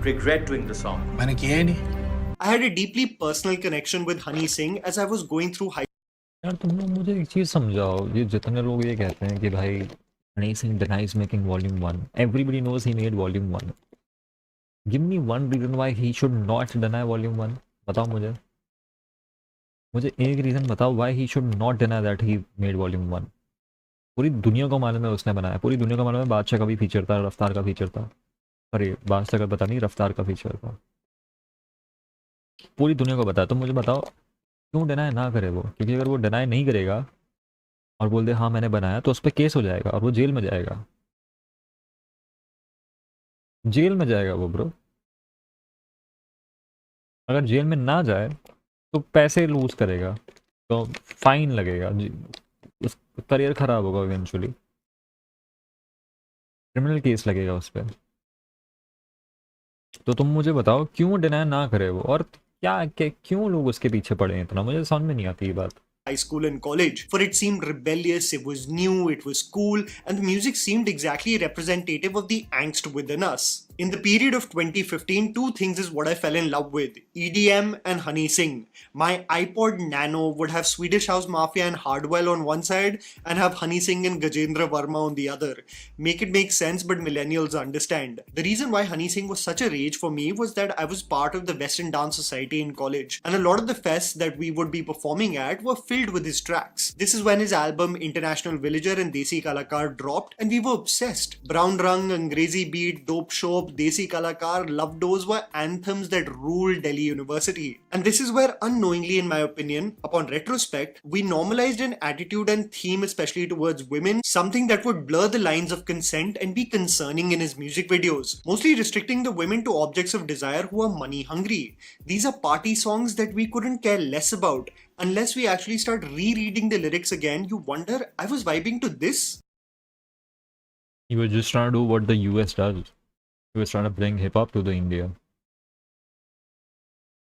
regret doing the song. मैंने किया ही नहीं। I had a deeply personal connection with Honey Singh as I was going through high यार तुम लोग मुझे एक चीज़ समझाओ, ये जितने लोग ये कहते हैं कि भाई Honey Singh denies making volume 1, everybody knows he made volume 1. Give me one reason why he should not deny volume 1. बताओ मुझे एक रीज़न बताओ why he should not deny that he made volume 1. पूरी दुनिया को मालूम है उसने बनाया, पूरी दुनिया को मालूम है बादशाह का भी फीचर था, रफ्तार का फीचर था, अरे बादशाह का पता नहीं, रफ्तार का फीचर था, पूरी दुनिया को पता है. तुम मुझे बताओ क्यों डिनाई ना करे वो? क्योंकि अगर वो डिनाई नहीं करेगा और बोल दे हाँ मैंने बनाया तो उस पर केस हो जाएगा और वो जेल में जाएगा, जेल में जाएगा वो ब्रो. अगर जेल में ना जाए तो पैसे लूज करेगा, तो फाइन लगेगा, उस करियर ख़राब होगा, इवेंचुअली क्रिमिनल केस लगेगा उस पर. तो तुम मुझे बताओ क्यों डिनाई ना करे वो, और क्यों लोग उसके पीछे पड़े हैं इतना, मुझे समझ में नहीं आती ये बात. school and college, for it seemed rebellious, it was new, it was cool, and the music seemed exactly representative of the angst within us. In the period of 2015, two things is what I fell in love with: EDM and Honey Singh. My iPod Nano would have Swedish House Mafia and Hardwell on one side and have Honey Singh and Gajendra Verma on the other. Make it make sense, but millennials understand. The reason why Honey Singh was such a rage for me was that I was part of the Western Dance Society in college, and a lot of the fests that we would be performing at were filled with his tracks. This is when his album International Villager and Desi Kalakar dropped, and we were obsessed. Brown Rang, Angrezi Beat, Dope Shop, Desi Kalakar, Love Doors were anthems that ruled Delhi University. And this is where unknowingly, in my opinion, upon retrospect, we normalized an attitude and theme, especially towards women, something that would blur the lines of consent and be concerning in his music videos, mostly restricting the women to objects of desire who are money hungry. These are party songs that we couldn't care less about. Unless we actually start rereading the lyrics again, you wonder, I was vibing to this? You were just trying to do what the US does. He was trying to bring hip hop to the India.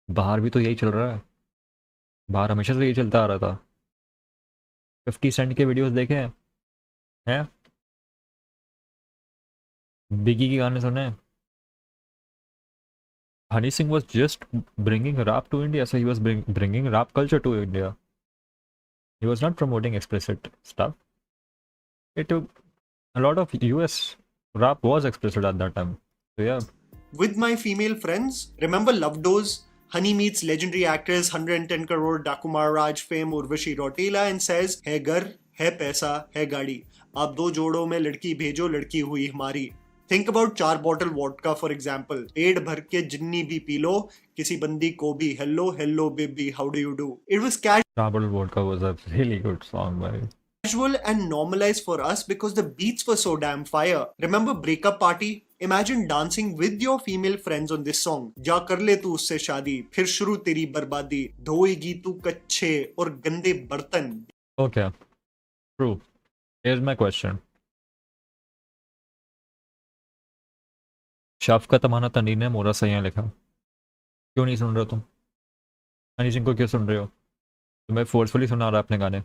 बाहर भी तो यही चल रहा है, बाहर हमेशा से यही चलता आ रहा था. 50 सेंट के वीडियोस देखे हैं, बिगी के गाने सुने. Honey Singh was just bringing rap to India, so he was bringing rap culture to India. He was not promoting explicit stuff. A lot of US rap was explicit at that time. So yeah. With my female friends, remember Love Doors? Honey meets legendary actress 110 crore Dakumar Raj fame Urvashi Rautela and says, "है घर, है पैसा, है गाड़ी. आप दो जोड़ों में लड़की भेजो, लड़की हुई हमारी." Think about 4 bottle vodka for example. पेट भर के जिन्नी भी पी लो, किसी बंदी को भी hello, hello baby, how do you do? It was Trouble Vodka was a really good song, by casual and normalized for us because the beats were so damn fire. Remember Breakup Party? Imagine dancing with your female friends on this song. जा कर ले तू उससे शादी, फिर शुरू तेरी बर्बादी, धोएगी तू कच्चे और गंदे बर्तन. Okay, true. Here's my question. शफ़क़त अमाना तनवीर ने मोरा सैयां लिखा, क्यों नहीं सुन रहे हो तुम? हनी सिंह को क्यों सुन रहे हो? तुम्हें फोर्सफुली सुना रहा अपने गाने.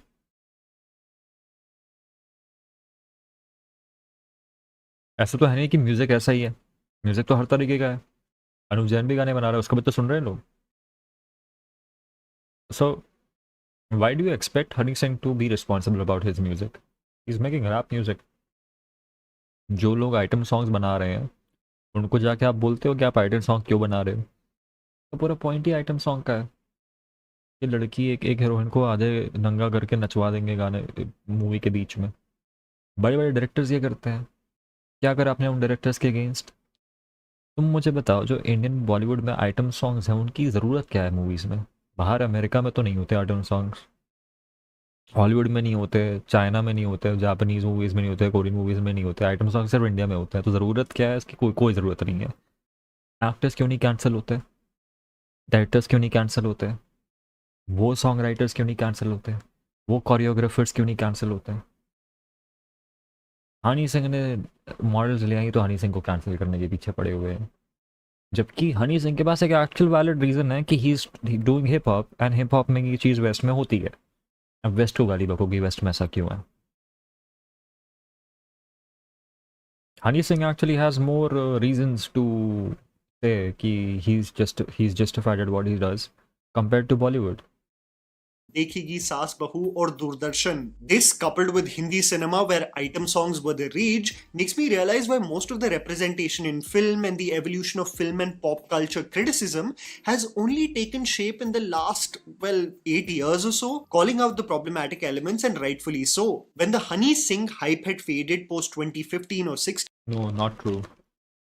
ऐसा तो है नहीं कि म्यूज़िक ऐसा ही है, म्यूज़िक तो हर तरीके का है. अनुव जैन भी गाने बना रहा है, उसका भी तो सुन रहे हैं लोग. So why do you expect Honey Singh to be responsible about his music? He is making rap music. जो लोग आइटम सॉन्ग्स बना रहे हैं उनको जाके आप बोलते हो कि आप आइटम सॉन्ग क्यों बना रहे हो? तो पूरा पॉइंट ही आइटम सॉन्ग का है कि लड़की एक हीरोइन को आधे नंगा करके नचवा देंगे गाने मूवी के बीच में. बड़े बड़े डायरेक्टर्स ये करते हैं. क्या करें आपने उन डायरेक्टर्स के अगेंस्ट? तुम मुझे बताओ, जो इंडियन बॉलीवुड में आइटम सॉन्ग्स हैं उनकी ज़रूरत क्या है मूवीज़ में? बाहर अमेरिका में तो नहीं होते आइटम सॉन्ग्स, हॉलीवुड में नहीं होते, चाइना में नहीं होते, जापानीज़ मूवीज़ में नहीं होते, कोरियन मूवीज़ में नहीं होते. आइटम सॉन्ग सिर्फ इंडिया में होते हैं. तो ज़रूरत क्या है इसकी? कोई ज़रूरत नहीं है. एक्टर्स क्यों नहीं कैंसिल होते? डायरेक्टर्स क्यों नहीं कैंसिल होते? वो सॉन्ग राइटर्स क्यों नहीं कैंसिल होते? वो कोरियोग्राफर्स क्यों नहीं कैंसिल होते? हनी सिंह ने मॉडल्स ले आई तो हनी सिंह को कैंसिल करने के पीछे पड़े हुए हैं, जबकि हनी सिंह के पास एक एक्चुअल वैलिड रीज़न है कि he is doing hip hop, and hip hop में ये चीज़ वेस्ट में होती है. अब वेस्ट को गाली बकोगी, वेस्ट में ऐसा क्यों है? Honey Singh actually has more reasons to say कि he's justified at what he does compared to Bollywood. Dekhegi Saas Bahu or Doordarshan. This, coupled with Hindi cinema where item songs were the rage, makes me realize why most of the representation in film and the evolution of film and pop culture criticism has only taken shape in the last, 8 years or so, calling out the problematic elements, and rightfully so. When the Honey Singh hype had faded post 2015 or 16, No, not true.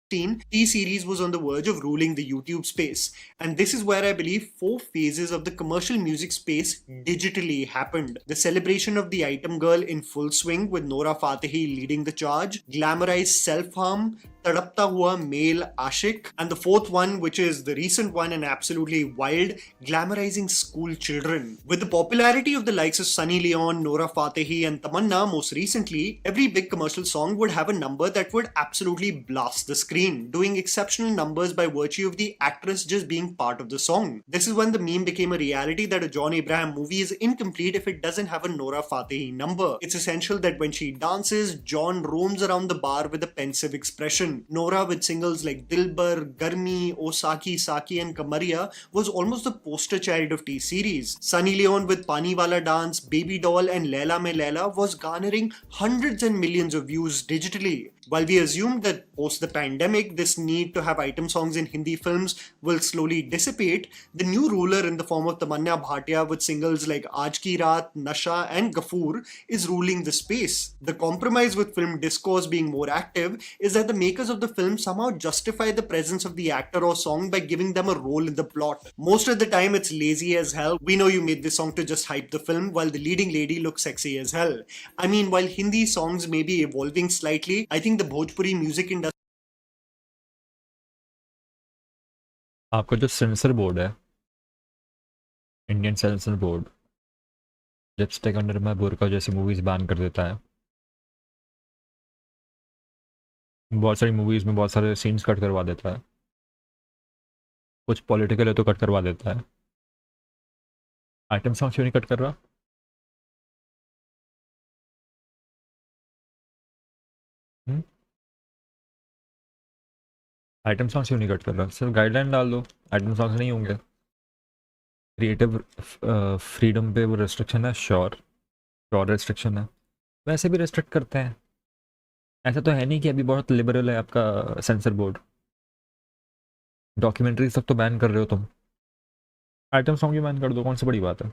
T-Series was on the verge of ruling the YouTube space. And this is where I believe 4 phases of the commercial music space digitally happened. The celebration of the item girl in full swing with Nora Fatehi leading the charge, glamorized self-harm, Tadapta Hua male ashik, and the fourth one, which is the recent one and absolutely wild, glamorizing school children. With the popularity of the likes of Sunny Leon, Nora Fatehi, and Tamanna most recently, every big commercial song would have a number that would absolutely blast the screen, doing exceptional numbers by virtue of the actress just being part of the song. This is when the meme became a reality that a John Abraham movie is incomplete if it doesn't have a Nora Fatehi number. It's essential that when she dances, John roams around the bar with a pensive expression. Nora, with singles like Dilbar, Garmi, O Saki Saki, and Kamaria, was almost the poster child of T-Series. Sunny Leon with Pani Wala Dance, Baby Doll, and Laila Mein Laila was garnering hundreds and millions of views digitally. While we assumed that post the pandemic, this need to have item songs in Hindi films will slowly dissipate, the new ruler in the form of Tamanna Bhatia with singles like Aaj Ki Raat, Nasha, and Gafoor is ruling the space. The compromise with film discourse being more active is that the makers of the film somehow justify the presence of the actor or song by giving them a role in the plot. Most of the time it's lazy as hell. We know you made this song to just hype the film while the leading lady looks sexy as hell. I mean, while Hindi songs may be evolving slightly, I think the Bhojpuri music industry आपका जो censor board है, Indian censor board, Lipstick Under My Burkha जैसी movies ban कर देता है. बहुत सारी movies में बहुत सारे सीन्स कट करवा देता है. कुछ पॉलिटिकल है तो कट करवा देता है. आइटम सॉन्ग क्यों नहीं कट कर रहा? आइटम सॉन्ग क्यों नहीं कट कर रहा? सिर्फ गाइडलाइन डाल दो, आइटम सॉन्ग्स नहीं होंगे. क्रिएटिव फ्रीडम पे वो रेस्ट्रिक्शन है, श्योर रेस्ट्रिक्शन है. वैसे भी रेस्ट्रिक्ट करते हैं. ऐसा तो है नहीं कि अभी बहुत लिबरल है आपका सेंसर बोर्ड. डॉक्यूमेंट्रीज तक तो बैन कर रहे हो तुम, आइटम सॉन्ग भी बैन कर दो, कौन सी बड़ी बात है?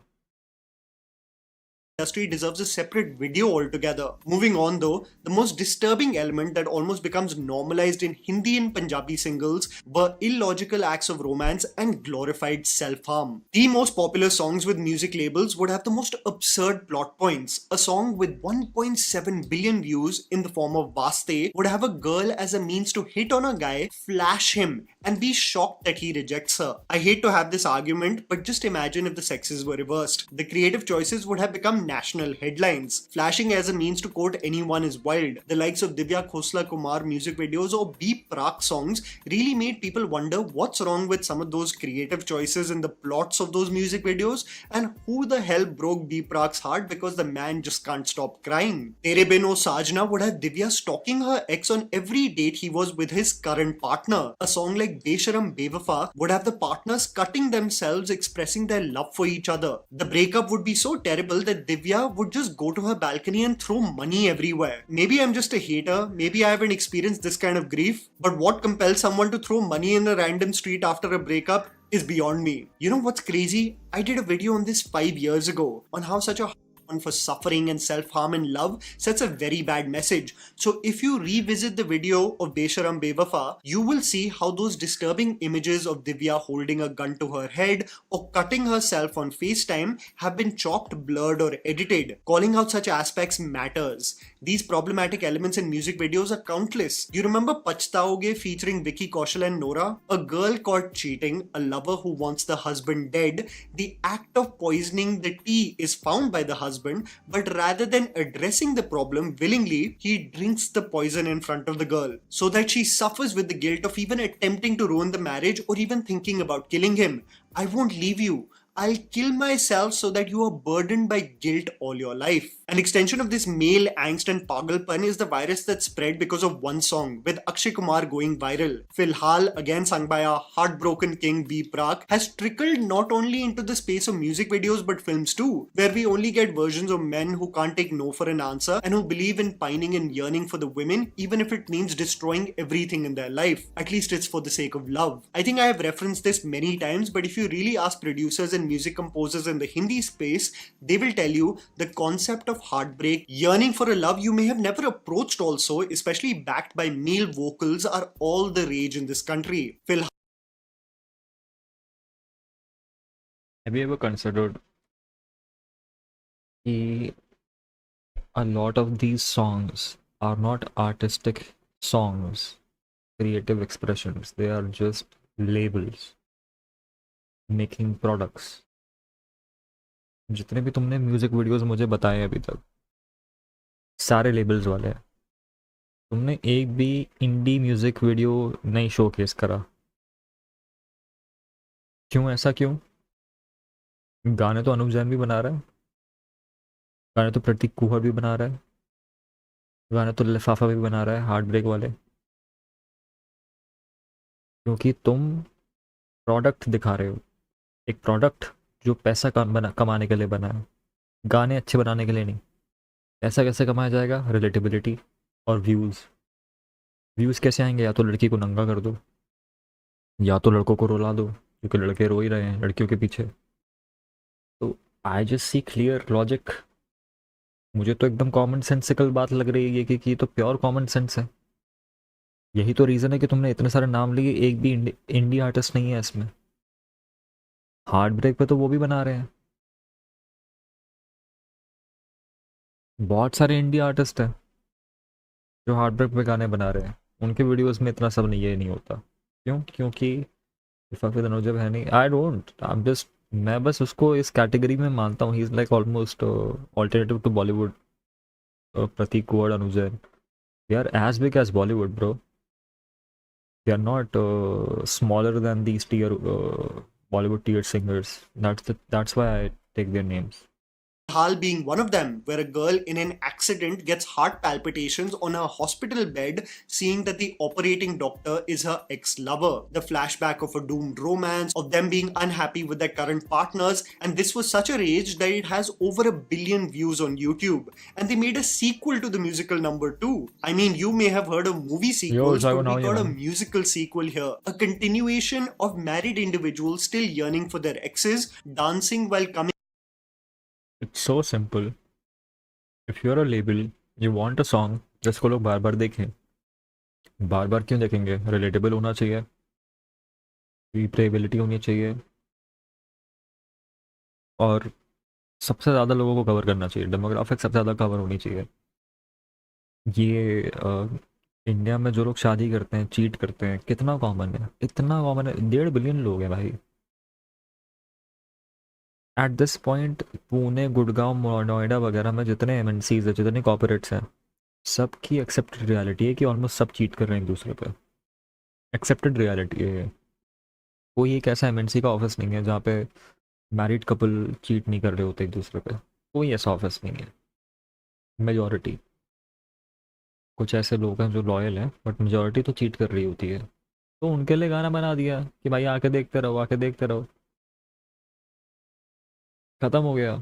industry deserves a separate video altogether. Moving on though, the most disturbing element that almost becomes normalized in Hindi and Punjabi singles were illogical acts of romance and glorified self-harm. The most popular songs with music labels would have the most absurd plot points. A song with 1.7 billion views in the form of Vaste would have a girl as a means to hit on a guy, flash him, and be shocked that he rejects her. I hate to have this argument, but just imagine if the sexes were reversed. The creative choices would have become national headlines. Flashing as a means to quote anyone is wild. The likes of Divya Khosla Kumar music videos or B Prak songs really made people wonder what's wrong with some of those creative choices in the plots of those music videos, and who the hell broke B Prak's heart because the man just can't stop crying. Tere Bin O Sajna would have Divya stalking her ex on every date he was with his current partner. A song like Besharam Bewafa would have the partners cutting themselves expressing their love for each other. The breakup would be so terrible that Divya would just go to her balcony and throw money everywhere. Maybe I'm just a hater, maybe I haven't experienced this kind of grief, but what compels someone to throw money in a random street after a breakup is beyond me. You know what's crazy? I did a video on this 5 years ago on how such a for suffering and self-harm in love sets a very bad message. So if you revisit the video of Besharam Bewafa, you will see how those disturbing images of Divya holding a gun to her head or cutting herself on FaceTime have been chopped, blurred or edited. Calling out such aspects matters. These problematic elements in music videos are countless. You remember Pachtaoge featuring Vicky Kaushal and Nora? A girl caught cheating, a lover who wants the husband dead. The act of poisoning the tea is found by the husband, but rather than addressing the problem willingly, he drinks the poison in front of the girl so that she suffers with the guilt of even attempting to ruin the marriage or even thinking about killing him. I won't leave you. I'll kill myself so that you are burdened by guilt all your life. An extension of this male angst and pagalpan is the virus that spread because of one song, with Akshay Kumar going viral. Filhal, again sung by our heartbroken king V Prak, has trickled not only into the space of music videos but films too, where we only get versions of men who can't take no for an answer and who believe in pining and yearning for the women, even if it means destroying everything in their life. At least it's for the sake of love. I think I have referenced this many times, but if you really ask producers and music composers in the Hindi space, they will tell you the concept of heartbreak, yearning for a love you may have never approached also, especially backed by male vocals, are all the rage in this country. Phil, have you ever considered कि a lot of these songs are not artistic songs, creative expressions, they are just labels making products. जितने भी तुमने music videos मुझे बताए अभी तक सारे labels वाले हैं. तुमने एक भी इंडी म्यूजिक वीडियो नहीं शोकेस करा. क्यों? ऐसा क्यों? गाने तो अनूप जैन भी बना रहा है, गाने तो प्रतीक कुहर भी बना रहा है, गाने तो लिफाफा भी बना रहा है हार्ट ब्रेक वाले. क्योंकि तुम प्रोडक्ट दिखा रहे हो, एक प्रोडक्ट जो पैसा कमाने के लिए बना है, गाने अच्छे बनाने के लिए नहीं. पैसा कैसे कमाया जाएगा? रिलेटेबिलिटी और व्यूज़ कैसे आएंगे? या तो लड़की को नंगा कर दो, या तो लड़कों को रुला दो, क्योंकि लड़के रो ही रहे हैं लड़कियों के पीछे. तो I just see clear logic. मुझे तो एकदम कॉमन सेंसिकल बात लग रही है कि ये तो प्योर कॉमन सेंस है. यही तो रीज़न है कि तुमने इतने सारे नाम लिए, एक भी इंडी आर्टिस्ट नहीं है इसमें. हार्ट ब्रेक पे तो वो भी बना रहे हैं, बहुत सारे इंडी आर्टिस्ट हैं जो हार्ट ब्रेक पे गाने बना रहे हैं. उनके वीडियोस में इतना सब नहीं, ये नहीं होता. क्यों? क्योंकि इफ़ाक़ तनुजब है नहीं. मैं बस उसको इस कैटेगरी में मानता हूँ. He is like almost alternative to Bollywood. Prateek Kuhad, Anuj Jain, they are as big as Bollywood bro. They are not smaller than these tier Bollywood tier singers. That's why I take their names. Hal being one of them, where a girl in an accident gets heart palpitations on her hospital bed, seeing that the operating doctor is her ex-lover. The flashback of a doomed romance, of them being unhappy with their current partners, and this was such a rage that it has over 1 billion views on YouTube. And they made a sequel to the musical number 2. I mean, you may have heard of movie sequels, but we got a musical sequel here. A continuation of married individuals still yearning for their exes, dancing while coming. It's so simple. If you're a label, you want a song जिसको लोग बार बार देखें. बार बार क्यों देखेंगे? Relatable होना चाहिए, रिप्लेबिलिटी होनी चाहिए, और सबसे ज़्यादा लोगों को कवर करना चाहिए. डेमोग्राफिक सबसे ज़्यादा कवर होनी चाहिए. ये इंडिया में जो लोग शादी करते हैं, चीट करते हैं, कितना कॉमन है? इतना कॉमन है. 1.5 बिलियन लोग हैं भाई. At this point Pune, Gurgaon, Noida वगैरह में जितने एमएनसीज है, जितने कॉर्पोरेट्स हैं, सबकी एक्सेप्टेड रियलिटी है कि ऑलमोस्ट सब चीट कर रहे हैं एक दूसरे पे. एक्सेप्टेड रियलिटी है. कोई एक ऐसा एमएनसी का ऑफिस नहीं है जहाँ पे मैरिड कपल चीट नहीं कर रहे होते एक दूसरे पे. कोई ऐसा ऑफिस नहीं है. मेजॉरिटी, कुछ ऐसे लोग हैं जो लॉयल हैं, बट मेजॉरिटी तो चीट कर रही होती है. तो उनके लिए गाना बना दिया कि भाई आके देखते रहो, आके देखते रहो. खत्म हो गया.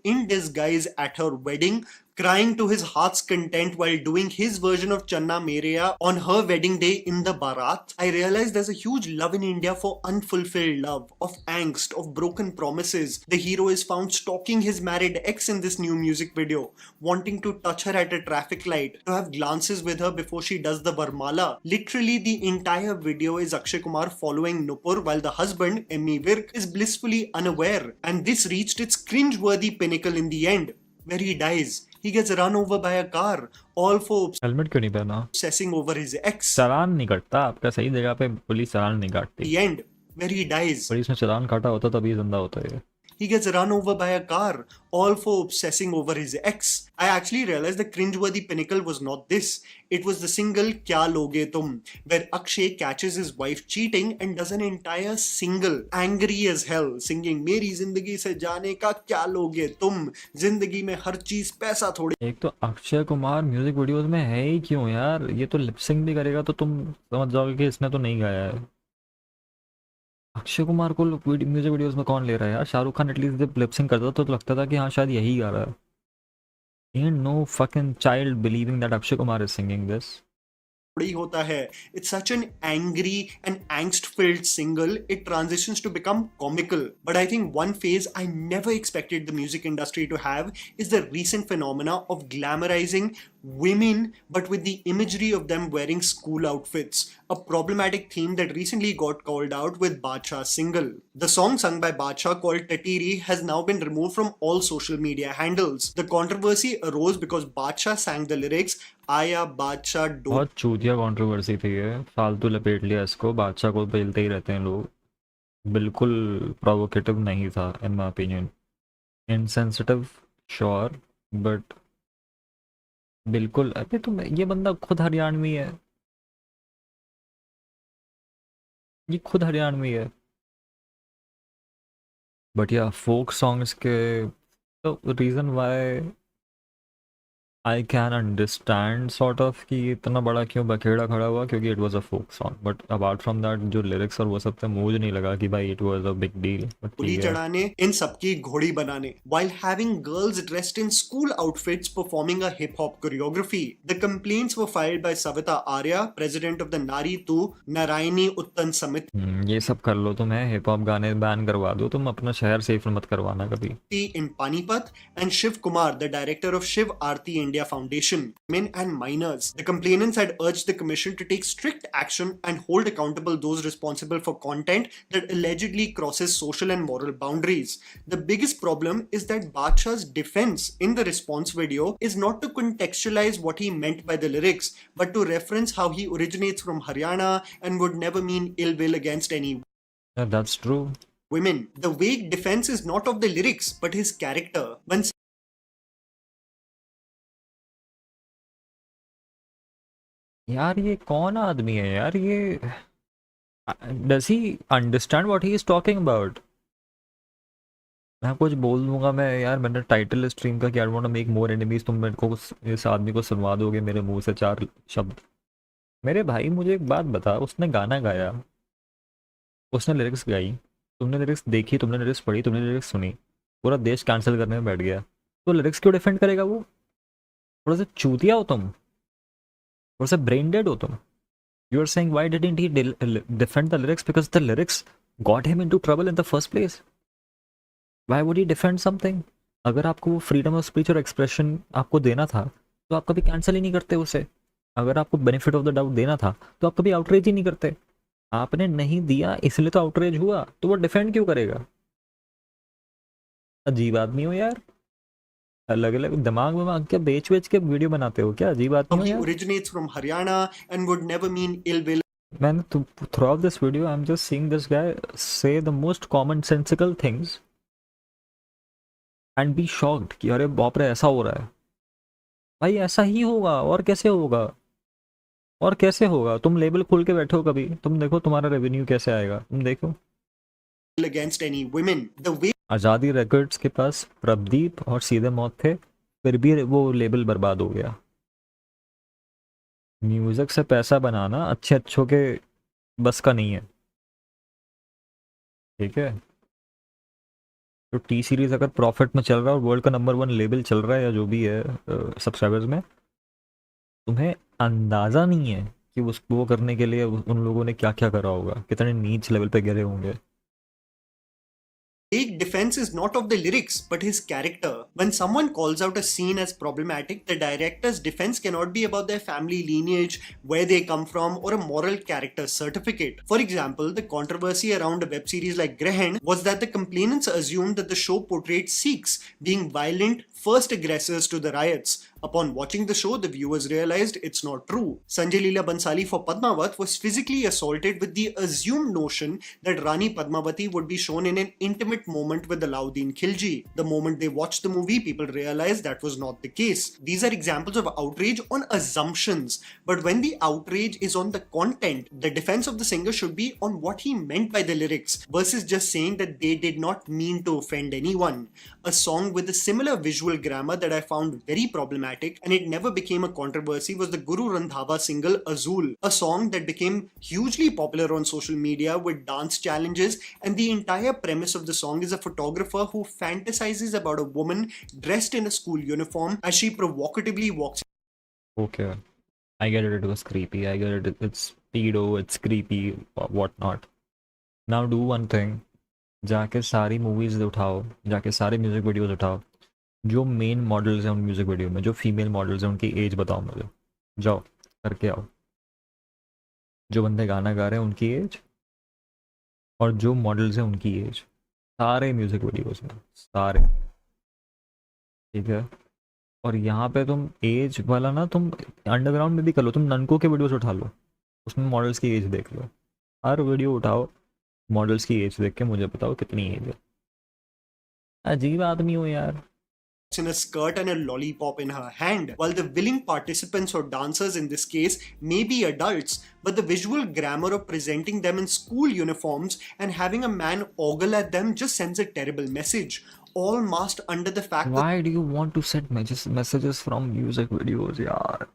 In disguise at her wedding, crying to his heart's content while doing his version of Channa Mereya on her wedding day in the Bharat. I realized there's a huge love in India for unfulfilled love, of angst, of broken promises. The hero is found stalking his married ex in this new music video, wanting to touch her at a traffic light, to have glances with her before she does the Varmala. Literally, the entire video is Akshay Kumar following Nupur while the husband, Emmy Virk, is blissfully unaware. And this reached its cringe-worthy pinnacle in the end, where he dies. He gets run over by a car, all for helmet क्यों नहीं पहना? obsessing over his ex. चालान नहीं कटता आपका. सही जगह पे police चालान नहीं काटती. The end, where he dies. Police ने चालान काटा होता तभी जिंदा होता है. he gets run over by a car, all for obsessing over his ex. I actually realized the cringeworthy pinnacle was not this. It was the single Kya Loge Tum, where Akshay catches his wife cheating and does an entire single, angry as hell, singing मेरी जिंदगी से जाने का क्या लोगे तुम, जिंदगी में हर चीज पैसा थोड़ी. एक तो अक्षय कुमार म्यूजिक वीडियोस में है ही क्यों यार? ये तो लिपसिंग भी करेगा तो तुम समझ जाओगे कि इसने तो नहीं गाया है। अक्षय कुमार को म्यूजिक वीडियोस में कौन ले रहा है यार? शाहरुख खान एटलीस्ट जब लिपसिंग करता था तो लगता था कि हाँ शायद यही गा रहा है। Ain't no fucking child believing that Akshay Kumar is singing this. थोड़ी होता है. It's such an angry and angst-filled single, it transitions to become comical. But I think one phase I never expected the music industry to have is the recent phenomena of glamorizing women, but with the imagery of them wearing school outfits. A problematic theme that recently got called out with Badshah's single. The song sung by Badshah called Tatiri has now been removed from all social media handles. The controversy arose because Badshah sang the lyrics, Aya Badshah do. बहुत चूतिया controversy थी ये, फालतू लपेट लिया इसको, बादशाह को बेलते ही रहते हैं लोग। बिल्कुल प्रोवोकेटिव नहीं था in my opinion. Insensitive sure, but बिल्कुल। अबे तुम, ये बंदा खुद हरियाणवी है, ये खुद हरियाणवी है। बट या फोक सॉन्ग्स के तो reason why I can understand sort of कि इतना बड़ा क्यों बखेड़ा खड़ा हुआ, क्योंकि it was a folk song. But apart from that जो लिरिक्स और वो सब थे, मुझे नहीं लगा कि भाई it was a big deal. पुली चढ़ाने, इन सबकी घोड़ी बनाने, while having girls dressed in school outfits performing a hip hop choreography. The complaints were filed by Savita Arya, president of the Nari Tu Narayani Uttan Samiti. ये सब कर लो तुम, है हिप हॉप गाने बैन करवा दो तुम, अपना शहर सेफ मत करवाना कभी। In Panipat, and Shiv Kumar, the director of Shiv Aarti India Foundation, men and minors. The complainants had urged the commission to take strict action and hold accountable those responsible for content that allegedly crosses social and moral boundaries. The biggest problem is that Badshah's defense in the response video is not to contextualize what he meant by the lyrics, but to reference how he originates from Haryana and would never mean ill will against any Yeah, that's true. women. The vague defense is not of the lyrics, but his character. When यार ये कौन आदमी है यार? ये does he understand what he is talking about? मैं कुछ बोल दूंगा मैं यार, मैंने टाइटल स्ट्रीम का कि I want to make more enemies, तुम मेरे को इस आदमी को सुनवा दोगे मेरे मुंह से 4 शब्द। मेरे भाई मुझे एक बात बता, उसने गाना गाया, उसने लिरिक्स गाई, तुमने लिरिक्स देखी, तुमने लिरिक्स पढ़ी, तुमने लिरिक्स सुनी, पूरा देश कैंसिल करने में बैठ गया, तो लिरिक्स क्यों डिफेंड करेगा वो? थोड़ा सा चूतिया हो तुम, थोड़ा सा ब्रेन डेड हो तुम। You are saying why didn't he defend the lyrics? Because the lyrics got him into trouble in the first place. Why would he defend something? अगर आपको वो फ्रीडम ऑफ स्पीच और एक्सप्रेशन आपको देना था तो आप कभी कैंसिल ही नहीं करते उसे। अगर आपको बेनिफिट ऑफ द डाउट देना था तो आप कभी आउटरीच ही नहीं करते। आपने नहीं दिया इसलिए तो आउटरीच हुआ, तो वो डिफेंड क्यों करेगा? अजीब आदमी हो यार, अलग अलग दिमाग में क्या बेच बेच के वीडियो बनाते हो क्या? अजीब आदमी हो he यार। originates from Haryana and would never mean ill will मैंने throughout this video I am just seeing this guy say the most common sensical things and be shocked कि अरे बाप रे ऐसा हो रहा है। भाई ऐसा ही होगा, और कैसे होगा? और कैसे होगा? तुम लेबल खोल के बैठो कभी, तुम देखो तुम्हारा रेवेन्यू कैसे आएगा, तुम देखो। against any women. The way आज़ादी रिकॉर्ड्स के पास प्रदीप और सीधे मौत थे, फिर भी वो लेबल बर्बाद हो गया। म्यूजिक से पैसा बनाना अच्छे अच्छों के बस का नहीं है, ठीक है? तो टी सीरीज अगर प्रॉफिट में चल रहा है और वर्ल्ड का नंबर 1 लेबल चल रहा है या जो भी है सब्सक्राइबर्स में, तुम्हें अंदाज़ा नहीं है कि वो करने के लिए उन लोगों ने क्या क्या करा होगा, कितने नीच लेवल पे गिरे होंगे। vague defense is not of the lyrics but his character. When someone calls out a scene as problematic, the director's defense cannot be about their family lineage, where they come from, or a moral character certificate. For example, the controversy around a web series like Grahan was that the complainants assumed that the show portrayed Sikhs being violent first aggressors to the riots. Upon watching the show, the viewers realized it's not true. Sanjay Leela Bansali for Padmavat was physically assaulted with the assumed notion that Rani Padmavati would be shown in an intimate moment with Alauddin Khilji. The moment they watched the movie, people realized that was not the case. These are examples of outrage on assumptions. But when the outrage is on the content, the defense of the singer should be on what he meant by the lyrics versus just saying that they did not mean to offend anyone. A song with a similar visual grammar that I found very problematic and it never became a controversy was the Guru Randhawa single Azul, a song that became hugely popular on social media with dance challenges, and the entire premise of the song is a photographer who fantasizes about a woman dressed in a school uniform as she provocatively walks. Okay, I get it. It was creepy. I get it. It's pedo. It's creepy. Whatnot. Now do one thing. जाके सारी movies उठाओ, जाके सारे music videos उठाओ, जो main models हैं उन music video में, जो फीमेल मॉडल्स हैं उनकी एज बताओ मुझे, जाओ करके आओ, जो बंदे गाना गा रहे हैं उनकी एज और जो मॉडल्स हैं उनकी एज, सारे म्यूजिक वीडियोस में सारे, ठीक है। और यहाँ पे तुम एज वाला ना, तुम अंडरग्राउंड में भी कर लो, तुम ननको के वीडियोस उठा लो, उसमें मॉडल्स की एज देख लो, हर वीडियो उठाओ, मॉडल्स की एज देख के मुझे बताओ कितनी एज है। अजीब आदमी हो यार। In a skirt and a lollipop in her hand, while the willing participants or dancers in this case may be adults, but the visual grammar of presenting them in school uniforms and having a man ogle at them just sends a terrible message, all masked under the fact Why do you want to send messages from music videos, yaar?